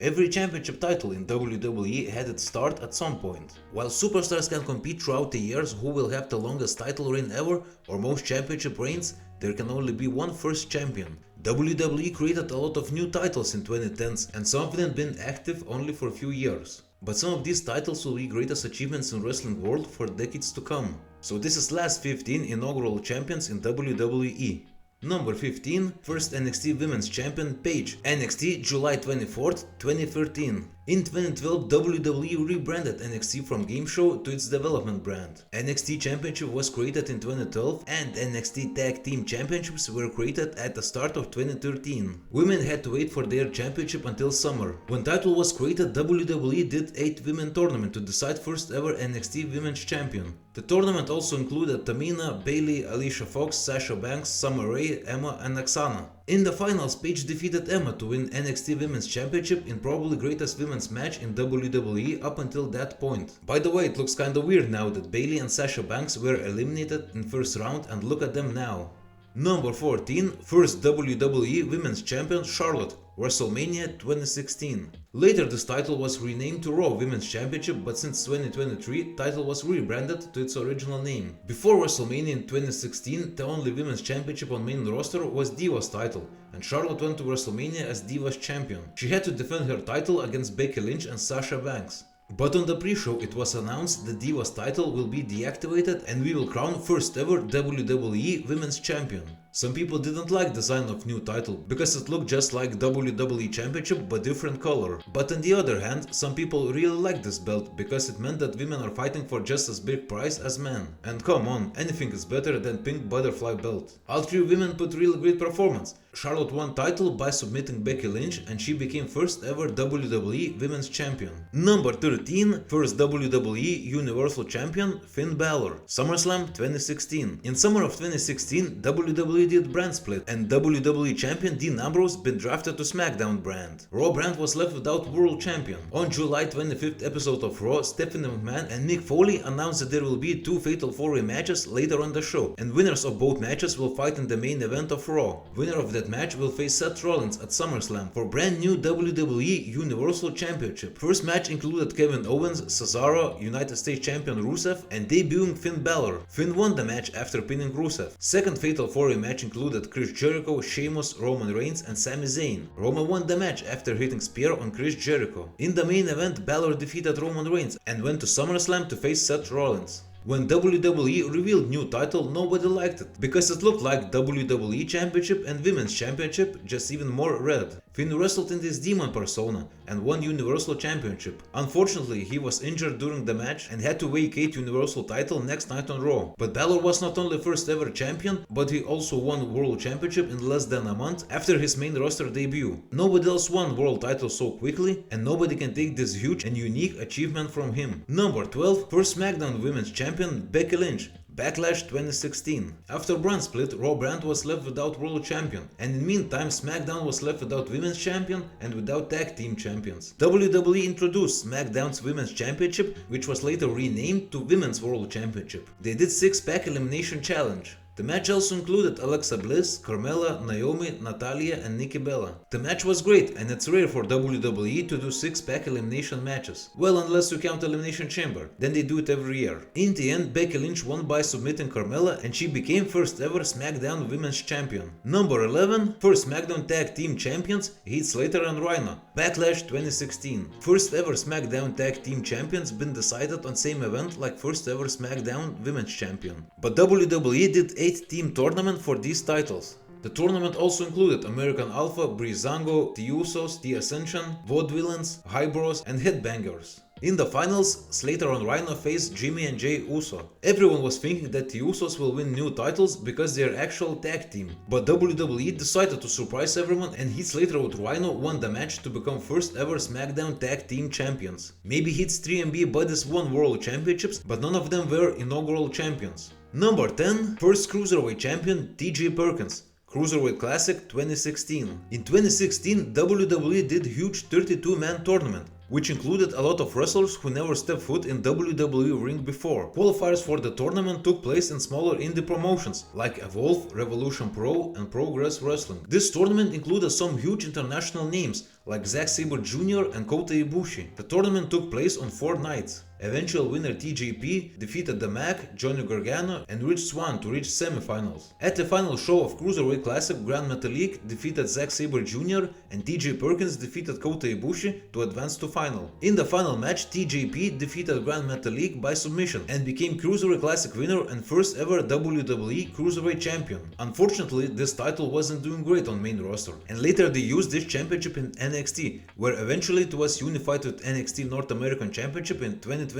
Every championship title in WWE had its start at some point. While superstars can compete throughout the years who will have the longest title reign ever or most championship reigns, there can only be one first champion. WWE created a lot of new titles in 2010s and some of them been active only for a few years. But some of these titles will be greatest achievements in wrestling world for decades to come. So this is last 15 inaugural champions in WWE. Number 15, first NXT Women's Champion Paige, NXT July 24th, 2013. In 2012, WWE rebranded NXT from game show to its development brand. NXT Championship was created in 2012 and NXT Tag Team Championships were created at the start of 2013. Women had to wait for their championship until summer. When title was created, WWE did 8 women tournament to decide first ever NXT Women's Champion. The tournament also included Tamina, Bayley, Alicia Fox, Sasha Banks, Summer Rae, Emma and Oksana. In the finals, Paige defeated Emma to win NXT Women's Championship in probably greatest women's match in WWE up until that point. By the way, it looks kinda weird now that Bayley and Sasha Banks were eliminated in first round and look at them now. Number 14, first WWE Women's Champion Charlotte, WrestleMania 2016. Later this title was renamed to Raw Women's Championship, but since 2023 title was rebranded to its original name. Before WrestleMania in 2016, the only Women's Championship on main roster was Divas title, and Charlotte went to WrestleMania as Divas Champion. She had to defend her title against Becky Lynch and Sasha Banks. But on the pre-show it was announced the Divas title will be deactivated and we will crown first ever WWE Women's Champion. Some people didn't like the design of new title because it looked just like WWE Championship but different color. But on the other hand, some people really liked this belt because it meant that women are fighting for just as big prize as men. And come on, anything is better than pink butterfly belt. All 3 women put really great performance. Charlotte won title by submitting Becky Lynch and she became first ever WWE Women's Champion. Number 13, first WWE Universal Champion Finn Balor, SummerSlam 2016. In summer of 2016, WWE did brand split and WWE Champion Dean Ambrose been drafted to SmackDown brand. Raw brand was left without World Champion. On July 25th episode of Raw, Stephanie McMahon and Mick Foley announced that there will be 2 Fatal 4-Way matches later on the show, and winners of both matches will fight in the main event of Raw. Winner of that match will face Seth Rollins at SummerSlam for brand new WWE Universal Championship. First match included Kevin Owens, Cesaro, United States Champion Rusev and debuting Finn Balor. Finn won the match after pinning Rusev. Second Fatal 4-Way match included Chris Jericho, Sheamus, Roman Reigns and Sami Zayn. Roman won the match after hitting spear on Chris Jericho. In the main event, Balor defeated Roman Reigns and went to SummerSlam to face Seth Rollins. When WWE revealed new title, nobody liked it, because it looked like WWE Championship and Women's Championship, just even more red. Finn wrestled in this demon persona and won Universal Championship. Unfortunately, he was injured during the match and had to vacate Universal title next night on Raw. But Balor was not only first ever champion, but he also won World Championship in less than a month after his main roster debut. Nobody else won World title so quickly, and nobody can take this huge and unique achievement from him. Number 12, first SmackDown Women's Champion Becky Lynch, Backlash 2016. After brand split, Raw brand was left without World Champion, and in meantime SmackDown was left without Women's Champion and without Tag Team Champions. WWE introduced SmackDown's Women's Championship, which was later renamed to Women's World Championship. They did 6-pack elimination challenge. The match also included Alexa Bliss, Carmella, Naomi, Natalya and Nikki Bella. The match was great, and it's rare for WWE to do 6-pack elimination matches. Well, unless you count Elimination Chamber, then they do it every year. In the end, Becky Lynch won by submitting Carmella and she became first ever SmackDown Women's Champion. Number 11, first SmackDown Tag Team Champions Heath Slater and Rhyno, Backlash 2016. First ever SmackDown Tag Team Champions been decided on same event like first ever SmackDown Women's Champion. But WWE did 8-team tournament for these titles. The tournament also included American Alpha, Breezango, The Usos, The Ascension, Vaudevillains, Highbrows and Headbangers. In the finals, Slater and Rhyno faced Jimmy and Jay Uso. Everyone was thinking that the Usos will win new titles because they are actual tag team, but WWE decided to surprise everyone and Heath Slater with Rhyno won the match to become first ever SmackDown Tag Team Champions. Maybe Heath's 3MB buddies won World Championships, but none of them were inaugural champions. Number 10, first Cruiserweight Champion TJ Perkins, Cruiserweight Classic 2016. In 2016, WWE did huge 32-man tournament. which included a lot of wrestlers who never stepped foot in WWE ring before. Qualifiers for the tournament took place in smaller indie promotions like Evolve, Revolution Pro, and Progress Wrestling. This tournament included some huge international names like Zack Jr. and Kota Ibushi. The tournament took place on 4 nights. Eventual winner TJP defeated The Mac, Johnny Gargano, and Rich Swann to reach semifinals. At the final show of Cruiserweight Classic, Grand Metalik defeated Zack Jr. and TJ Perkins defeated Kota Ibushi to advance to final. In the final match, TJP defeated Grand Metalik by submission and became Cruiserweight Classic winner and first ever WWE Cruiserweight Champion. Unfortunately, this title wasn't doing great on main roster, and later they used this championship in NXT, where eventually it was unified with NXT North American Championship in 2022.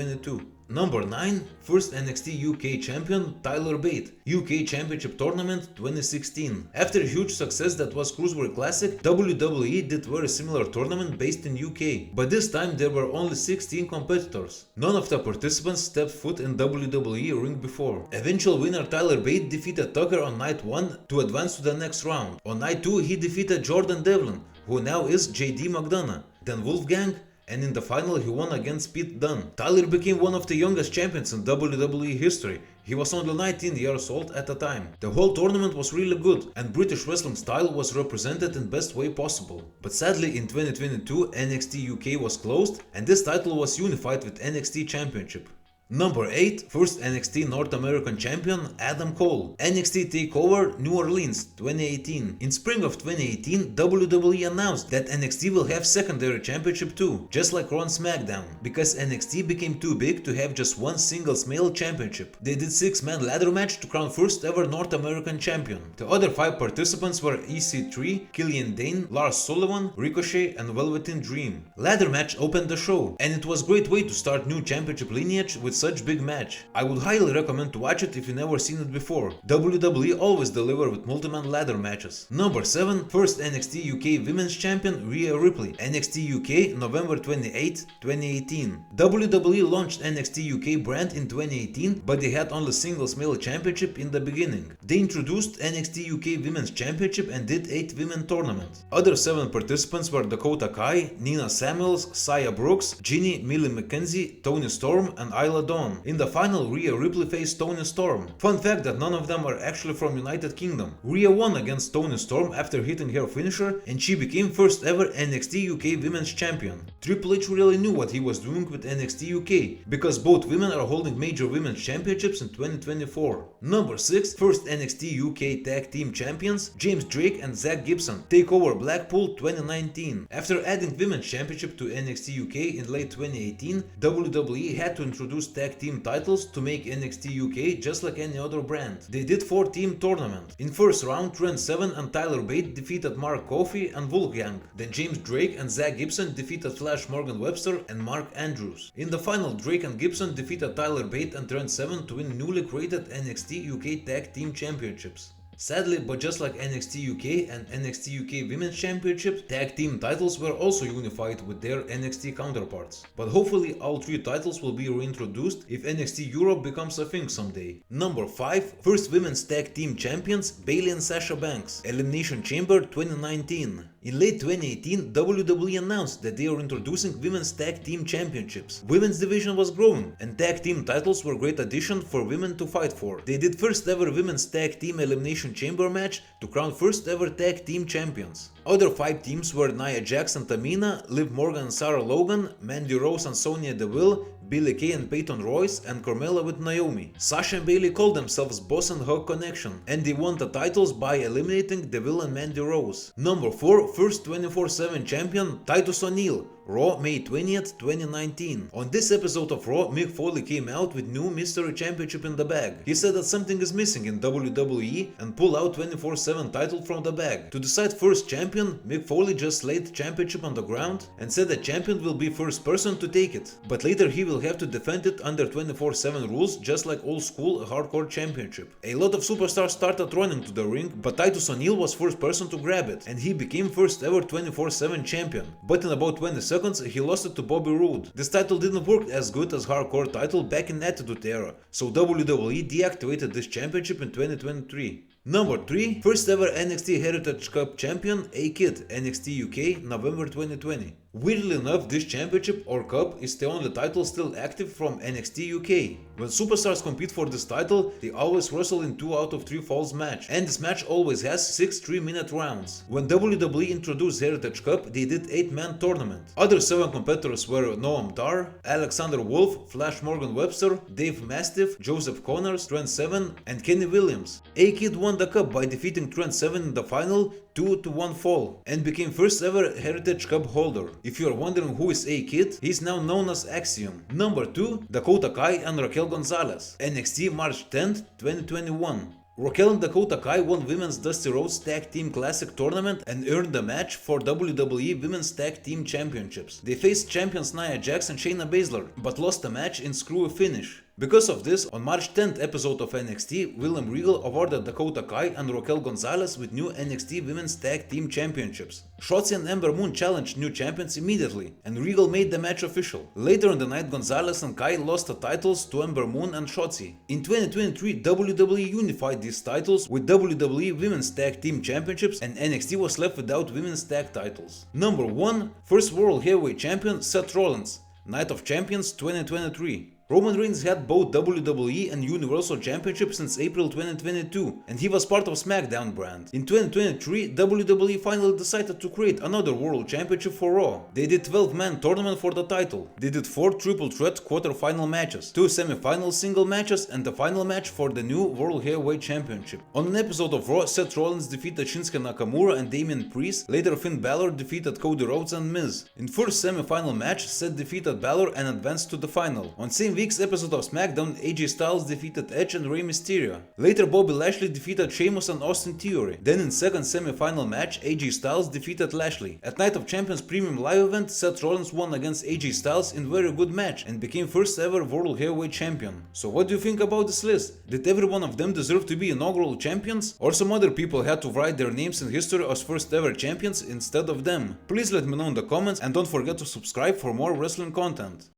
Number 9. First NXT UK Champion Tyler Bate, UK Championship Tournament 2016. After a huge success that was Cruiserweight Classic, WWE did very similar tournament based in UK, but this time there were only 16 competitors. None of the participants stepped foot in WWE ring before. Eventual winner Tyler Bate defeated Tucker on night 1 to advance to the next round. On night 2 he defeated Jordan Devlin, who now is JD McDonough, then Wolfgang, and in the final he won against Pete Dunne. Tyler became one of the youngest champions in WWE history. He was only 19 years old at the time. The whole tournament was really good, and British wrestling style was represented in best way possible. But sadly in 2022 NXT UK was closed, and this title was unified with NXT Championship. Number 8. First NXT North American Champion Adam Cole, NXT TakeOver New Orleans 2018. In spring of 2018, WWE announced that NXT will have secondary championship too, just like Raw and SmackDown, because NXT became too big to have just one singles male championship. They did 6-man ladder match to crown first ever North American champion. The other 5 participants were EC3, Killian Dane, Lars Sullivan, Ricochet, and Velveteen Dream. Ladder match opened the show, and it was a great way to start new championship lineage with such big match. I would highly recommend to watch it if you never seen it before. WWE always deliver with multi-man ladder matches. Number 7. First NXT UK Women's Champion Rhea Ripley, NXT UK November 28, 2018. WWE launched NXT UK brand in 2018, but they had only singles male championship in the beginning. They introduced NXT UK Women's Championship and did 8 women tournament. Other 7 participants were Dakota Kai, Nina Samuels, Saya Brooks, Ginny, Millie McKenzie, Toni Storm, and Isla Dawn. In the final, Rhea Ripley faced Toni Storm. Fun fact that none of them are actually from United Kingdom. Rhea won against Toni Storm after hitting her finisher, and she became first ever NXT UK Women's Champion. Triple H really knew what he was doing with NXT UK, because both women are holding major women's championships in 2024. Number 6. First NXT UK Tag Team Champions James Drake and Zack Gibson, TakeOver Blackpool 2019. After adding Women's Championship to NXT UK in late 2018, WWE had to introduce tag team titles to make NXT UK just like any other brand. They did 4-team tournament. In first round, Trent Seven and Tyler Bate defeated Mark Coffey and Wolfgang. Then James Drake and Zack Gibson defeated Flash Morgan Webster and Mark Andrews. In the final, Drake and Gibson defeated Tyler Bate and Trent Seven to win newly created NXT UK Tag Team Championships. Sadly, but just like NXT UK and NXT UK Women's Championship, tag team titles were also unified with their NXT counterparts. But hopefully all 3 titles will be reintroduced if NXT Europe becomes a thing someday. Number 5. First Women's Tag Team Champions Bayley and Sasha Banks, Elimination Chamber 2019. In late 2018, WWE announced that they are introducing Women's Tag Team Championships. Women's division was growing, and tag team titles were a great addition for women to fight for. They did first ever Women's Tag Team Elimination Chamber match to crown first ever tag team champions. Other 5 teams were Nia Jax and Tamina, Liv Morgan and Sarah Logan, Mandy Rose and Sonya Deville, Billie Kay and Peyton Royce, and Carmella with Naomi. Sasha and Bayley called themselves Boss and Hug Connection, and they won the titles by eliminating Deville and Mandy Rose. Number 4. First 24/7 champion Titus O'Neil, Raw May 20th, 2019. On this episode of Raw, Mick Foley came out with new mystery championship in the bag. He said that something is missing in WWE and pull out 24/7 title from the bag. To decide first champion, Mick Foley just laid championship on the ground and said that champion will be first person to take it, but later he will have to defend it under 24/7 rules just like old school hardcore championship. A lot of superstars started running to the ring, but Titus O'Neil was first person to grab it, and he became first ever 24/7 champion. But in about 20 seconds he lost it to Bobby Roode. This title didn't work as good as hardcore title back in Attitude Era, so WWE deactivated this championship in 2023. Number 3. First ever NXT Heritage Cup champion A-Kid, NXT UK, November 2020. Weirdly enough, this championship or cup is the only title still active from NXT UK. When superstars compete for this title, they always wrestle in 2 out of 3 falls match, and this match always has 6 3-minute rounds. When WWE introduced Heritage Cup, they did 8-man tournament. Other 7 competitors were Noam Dar, Alexander Wolf, Flash Morgan Webster, Dave Mastiff, Joseph Connors, Trent Seven, and Kenny Williams. A-Kid won the cup by defeating Trent Seven in the final 2-1 fall and became first ever Heritage Cup holder. If you are wondering who is A-Kid, he is now known as Axiom. Number 2, Dakota Kai and Raquel Gonzalez. NXT March 10th, 2021. Raquel and Dakota Kai won Women's Dusty Rhodes Tag Team Classic Tournament and earned a match for WWE Women's Tag Team Championships. They faced champions Nia Jax and Shayna Baszler, but lost the match in screwy finish. Because of this, on March 10th episode of NXT, William Regal awarded Dakota Kai and Raquel Gonzalez with new NXT Women's Tag Team Championships. Shotzi and Ember Moon challenged new champions immediately, and Regal made the match official. Later in the night, Gonzalez and Kai lost the titles to Ember Moon and Shotzi. In 2023, WWE unified these titles with WWE Women's Tag Team Championships, and NXT was left without Women's Tag titles. Number 1, first World Heavyweight Champion Seth Rollins, Night of Champions 2023. Roman Reigns had both WWE and Universal Championships since April 2022, and he was part of SmackDown brand. In 2023, WWE finally decided to create another World Championship for Raw. They did 12-man tournament for the title. They did 4 triple threat quarter-final matches, 2 semi-final single matches, and the final match for the new World Heavyweight Championship. On an episode of Raw, Seth Rollins defeated Shinsuke Nakamura and Damian Priest. Later, Finn Balor defeated Cody Rhodes and Miz. In first semi-final match, Seth defeated Balor and advanced to the final. On same week's episode of SmackDown, AJ Styles defeated Edge and Rey Mysterio. Later, Bobby Lashley defeated Sheamus and Austin Theory. Then in second semi-final match, AJ Styles defeated Lashley. At Night of Champions Premium Live event, Seth Rollins won against AJ Styles in very good match and became first ever World Heavyweight Champion. So what do you think about this list? Did every one of them deserve to be inaugural champions? Or some other people had to write their names in history as first ever champions instead of them? Please let me know in the comments, and don't forget to subscribe for more wrestling content.